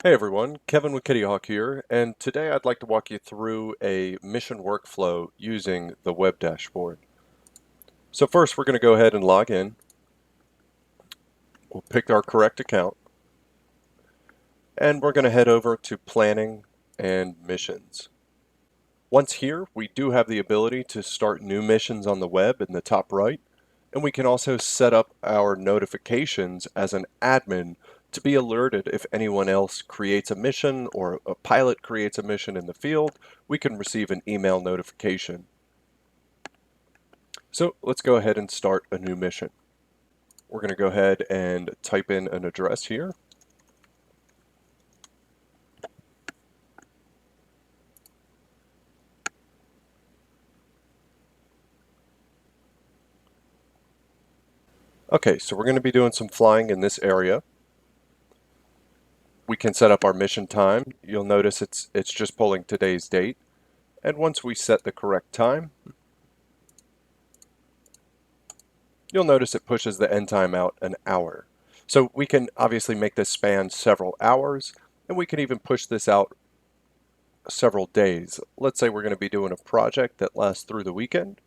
Hey everyone, Kevin with Kittyhawk here, and today I'd like to walk you through a mission workflow using the web dashboard. So first we're going to go ahead and log in. We'll pick our correct account, and we're going to head over to Planning and Missions. Once here, we do have the ability to start new missions on the web in the top right, and we can also set up our notifications as an admin to be alerted if anyone else creates a mission or a pilot creates a mission in the field. We can receive an email notification. So let's go ahead and start a new mission. We're going to go ahead and type in an address here. Okay, so we're going to be doing some flying in this area. We can set up our mission time. You'll notice it's just pulling today's date. And once we set the correct time, you'll notice it pushes the end time out an hour. So we can obviously make this span several hours, and we can even push this out several days. Let's say we're going to be doing a project that lasts through the weekend.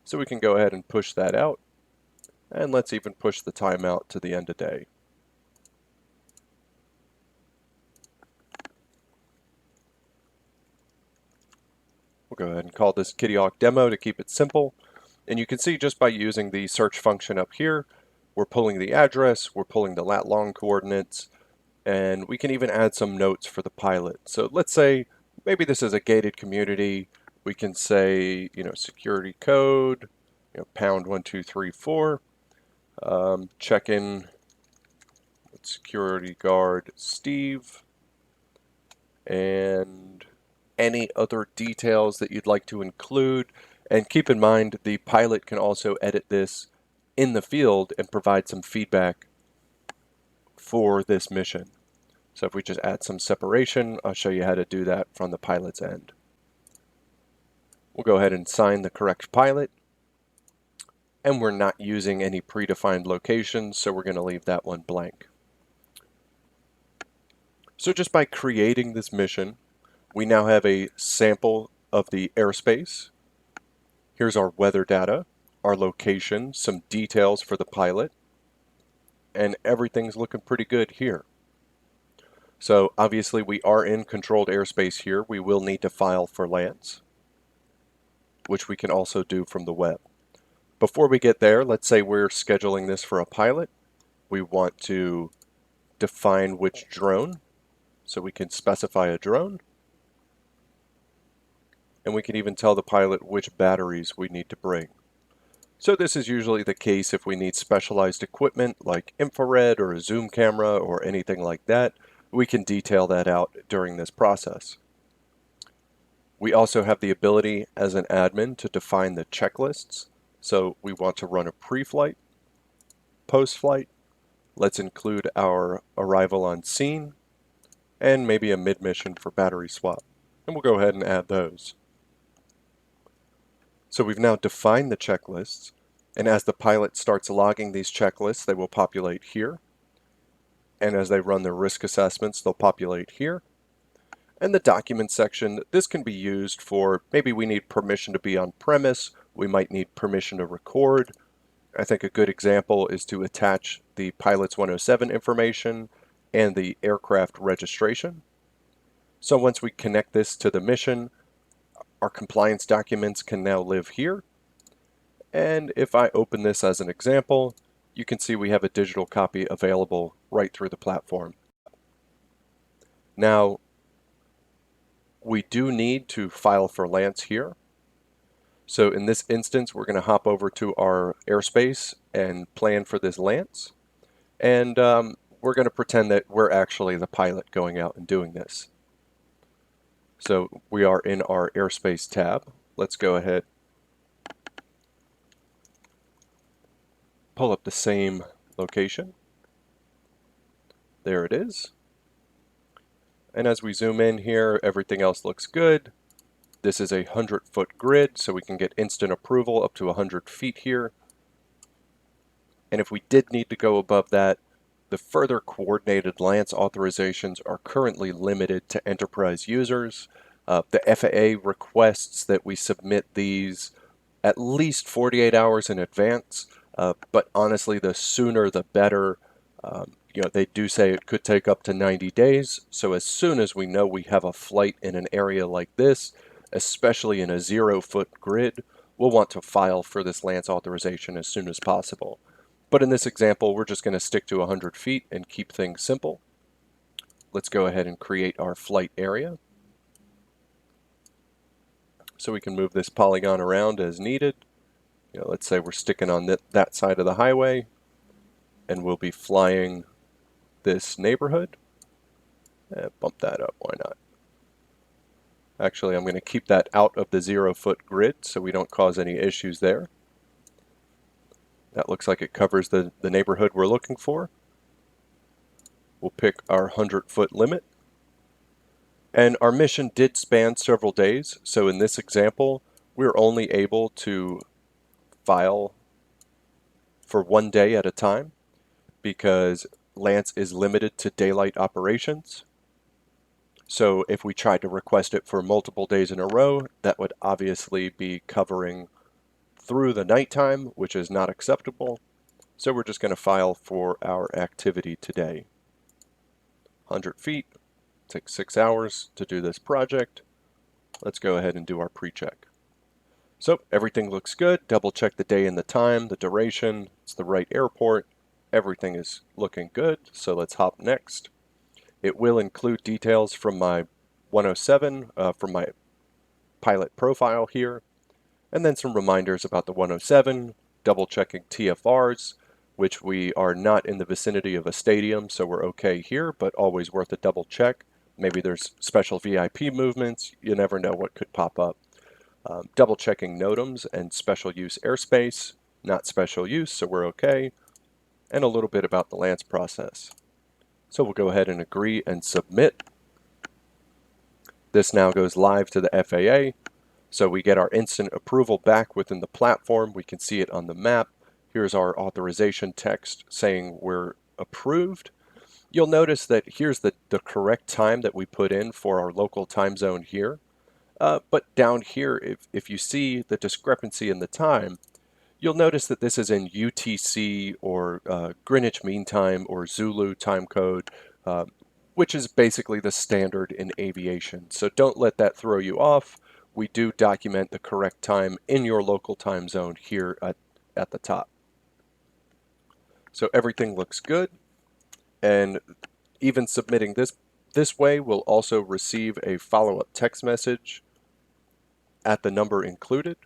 So we can go ahead and push that out. And let's even push the time out to the end of day. We'll go ahead and call this Kittyhawk demo to keep it simple. And you can see just by using the search function up here, we're pulling the address, we're pulling the lat long coordinates, and we can even add some notes for the pilot. So let's say maybe this is a gated community. We can say, security code, pound 1234, check in with security guard Steve, and any other details that you'd like to include. And keep in mind, the pilot can also edit this in the field and provide some feedback for this mission. So if we just add some separation, I'll show you how to do that from the pilot's end. We'll go ahead and sign the correct pilot. And we're not using any predefined locations, so we're going to leave that one blank. So just by creating this mission, we now have a sample of the airspace. Here's our weather data, our location, some details for the pilot, and everything's looking pretty good here. So obviously we are in controlled airspace here. We will need to file for LANs, which we can also do from the web. Before we get there, let's say we're scheduling this for a pilot. We want to define which drone, so we can specify a drone. And we can even tell the pilot which batteries we need to bring. So this is usually the case if we need specialized equipment like infrared or a zoom camera or anything like that. We can detail that out during this process. We also have the ability as an admin to define the checklists. So we want to run a pre-flight, post-flight. Let's include our arrival on scene and maybe a mid-mission for battery swap. And we'll go ahead and add those. So we've now defined the checklists, and as the pilot starts logging these checklists, they will populate here. And as they run their risk assessments, they'll populate here. And the document section, this can be used for maybe we need permission to be on premise, we might need permission to record. I think a good example is to attach the pilot's 107 information and the aircraft registration. So once we connect this to the mission, our compliance documents can now live here. And if I open this as an example, you can see we have a digital copy available right through the platform. Now, we do need to file for LANs here. So in this instance, we're going to hop over to our airspace and plan for this LANs. And we're going to pretend that we're actually the pilot going out and doing this. So we are in our airspace tab. Let's go ahead, pull up the same location. There it is. And as we zoom in here, everything else looks good. This is a 100-foot grid, so we can get instant approval up to 100 feet here. And if we did need to go above that, the further coordinated LANC authorizations are currently limited to enterprise users. The FAA requests that we submit these at least 48 hours in advance, but honestly, the sooner the better. They do say it could take up to 90 days, so as soon as we know we have a flight in an area like this, especially in a 0-foot grid, we'll want to file for this LANC authorization as soon as possible. But in this example, we're just going to stick to 100 feet and keep things simple. Let's go ahead and create our flight area. So we can move this polygon around as needed. Let's say we're sticking on that side of the highway, and we'll be flying this neighborhood. Bump that up, why not? Actually, I'm going to keep that out of the 0-foot grid so we don't cause any issues there. That looks like it covers the neighborhood we're looking for. We'll pick our 100-foot limit. And our mission did span several days, so in this example, we're only able to file for 1 day at a time because LANC is limited to daylight operations. So if we tried to request it for multiple days in a row, that would obviously be covering through the nighttime, which is not acceptable. So we're just going to file for our activity today. 100 feet, takes 6 hours to do this project. Let's go ahead and do our pre-check. So everything looks good. Double check the day and the time, the duration, it's the right airport. Everything is looking good, so let's hop next. It will include details from my 107, from my pilot profile here, and then some reminders about the 107, double checking TFRs, which we are not in the vicinity of a stadium, so we're okay here, but always worth a double check. Maybe there's special VIP movements, you never know what could pop up. Double checking NOTAMs and special use airspace, not special use, so we're okay, and a little bit about the LANC process. So we'll go ahead and agree and submit. This now goes live to the FAA. So we get our instant approval back within the platform. We can see it on the map. Here's our authorization text saying we're approved. You'll notice that here's the correct time that we put in for our local time zone here. But down here, if you see the discrepancy in the time, you'll notice that this is in UTC or Greenwich Mean Time or Zulu time code, which is basically the standard in aviation. So don't let that throw you off. We do document the correct time in your local time zone here at the top. So everything looks good, and even submitting this way will also receive a follow-up text message at the number included.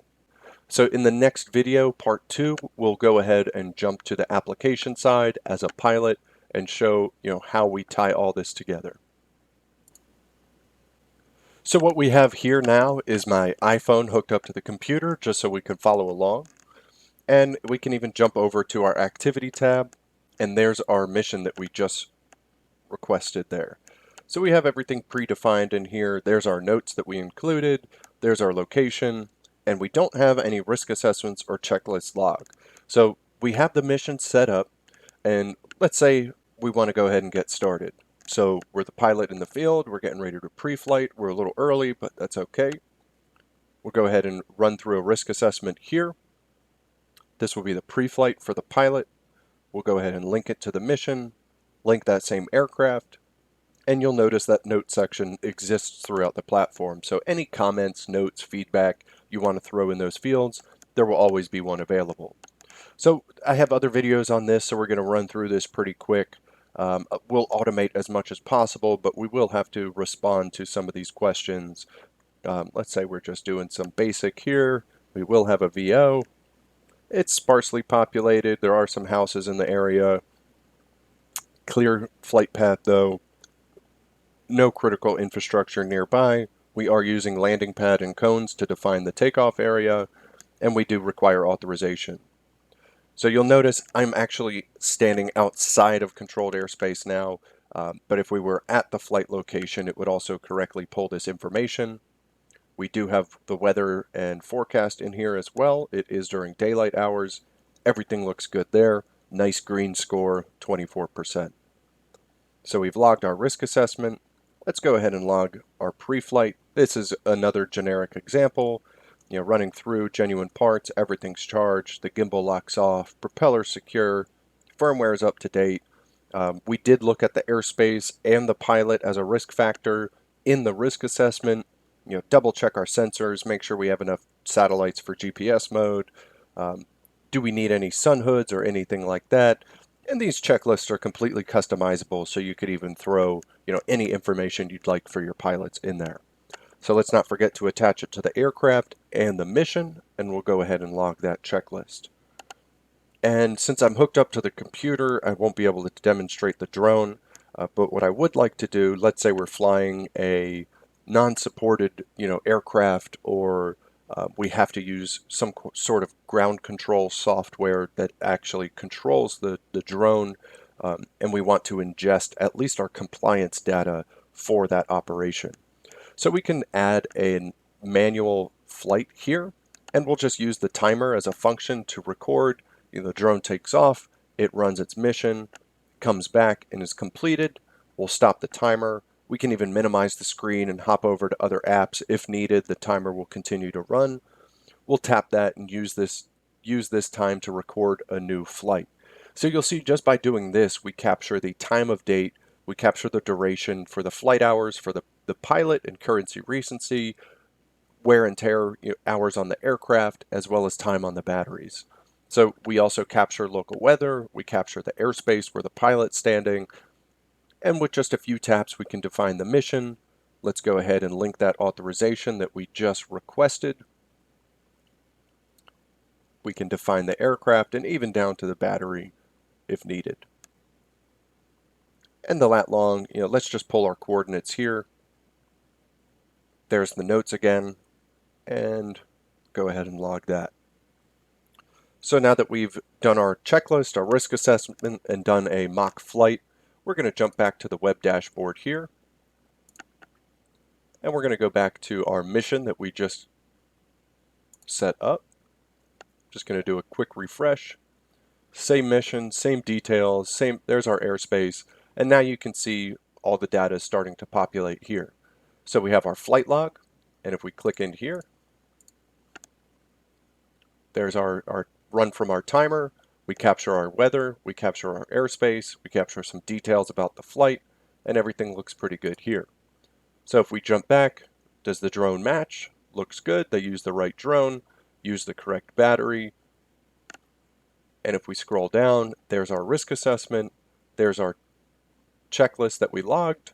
So in the next video, part 2, we'll go ahead and jump to the application side as a pilot and show how we tie all this together. So what we have here now is my iPhone hooked up to the computer just so we can follow along. And we can even jump over to our activity tab, and there's our mission that we just requested there. So we have everything predefined in here. There's our notes that we included. There's our location. And we don't have any risk assessments or checklist log. So we have the mission set up, and let's say we want to go ahead and get started. So we're the pilot in the field, we're getting ready to pre-flight, we're a little early, but that's okay. We'll go ahead and run through a risk assessment here. This will be the pre-flight for the pilot. We'll go ahead and link it to the mission, link that same aircraft, and you'll notice that note section exists throughout the platform. So any comments, notes, feedback you want to throw in those fields, there will always be one available. So I have other videos on this, so we're going to run through this pretty quick. We'll automate as much as possible, but we will have to respond to some of these questions. Let's say we're just doing some basic here. We will have a VO. It's sparsely populated. There are some houses in the area. Clear flight path though. No critical infrastructure nearby. We are using landing pad and cones to define the takeoff area, and we do require authorization. So you'll notice I'm actually standing outside of controlled airspace now, but if we were at the flight location, it would also correctly pull this information. We do have the weather and forecast in here as well. It is during daylight hours. Everything looks good there. Nice green score, 24%. So we've logged our risk assessment. Let's go ahead and log our pre-flight. This is another generic example. Running through genuine parts, everything's charged, the gimbal locks off, propeller secure, firmware is up to date. We did look at the airspace and the pilot as a risk factor in the risk assessment. Double check our sensors, make sure we have enough satellites for GPS mode. Do we need any sun hoods or anything like that? And these checklists are completely customizable, so you could even throw, any information you'd like for your pilots in there. So let's not forget to attach it to the aircraft and the mission, and we'll go ahead and log that checklist. And since I'm hooked up to the computer, I won't be able to demonstrate the drone. But what I would like to do, let's say we're flying a non-supported, aircraft, or we have to use some sort of ground control software that actually controls the drone, and we want to ingest at least our compliance data for that operation. So we can add a manual flight here, and we'll just use the timer as a function to record. The drone takes off, it runs its mission, comes back and is completed. We'll stop the timer. We can even minimize the screen and hop over to other apps if needed. The timer will continue to run. We'll tap that and use this time to record a new flight. So you'll see just by doing this, we capture the time of date, we capture the duration for the flight hours for the pilot and currency recency, wear and tear hours on the aircraft, as well as time on the batteries. So we also capture local weather, we capture the airspace where the pilot's standing, and with just a few taps we can define the mission. Let's go ahead and link that authorization that we just requested. We can define the aircraft and even down to the battery if needed. And the lat long, let's just pull our coordinates here. There's the notes again, and go ahead and log that. So now that we've done our checklist, our risk assessment, and done a mock flight, we're going to jump back to the web dashboard here. And we're going to go back to our mission that we just set up. Just going to do a quick refresh. Same mission, same details, there's our airspace. And now you can see all the data is starting to populate here. So we have our flight log, and if we click in here, there's our run from our timer. We capture our weather, we capture our airspace, we capture some details about the flight, and everything looks pretty good here. So if we jump back, does the drone match? Looks good. They use the right drone, use the correct battery. And if we scroll down, there's our risk assessment, there's our checklist that we logged,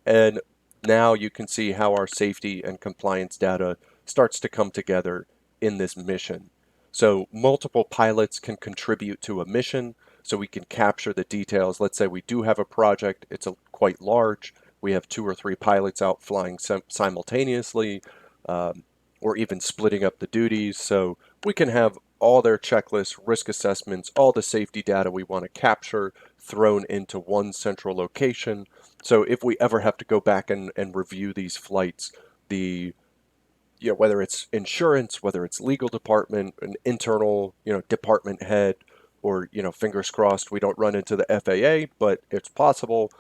and now you can see how our safety and compliance data starts to come together in this mission. So multiple pilots can contribute to a mission, so we can capture the details. Let's say we do have a project, it's quite large, we have 2 or 3 pilots out flying simultaneously, or even splitting up the duties. So we can have all their checklists, risk assessments, all the safety data we want to capture thrown into one central location. So if we ever have to go back and review these flights, whether it's insurance, whether it's legal department, an internal, department head, or, fingers crossed we don't run into the FAA, but it's possible.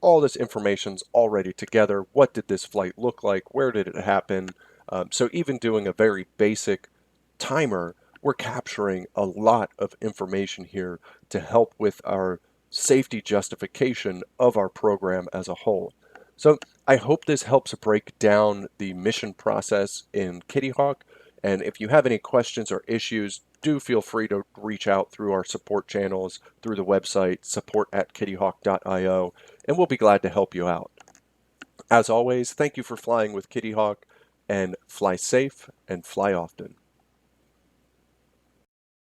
All this information's already together. What did this flight look like? Where did it happen? So even doing a very basic timer, we're capturing a lot of information here to help with our safety justification of our program as a whole. So I hope this helps break down the mission process in Kittyhawk. And if you have any questions or issues, do feel free to reach out through our support channels, through the website, support@kittyhawk.io, and we'll be glad to help you out. As always, thank you for flying with Kittyhawk, and fly safe and fly often.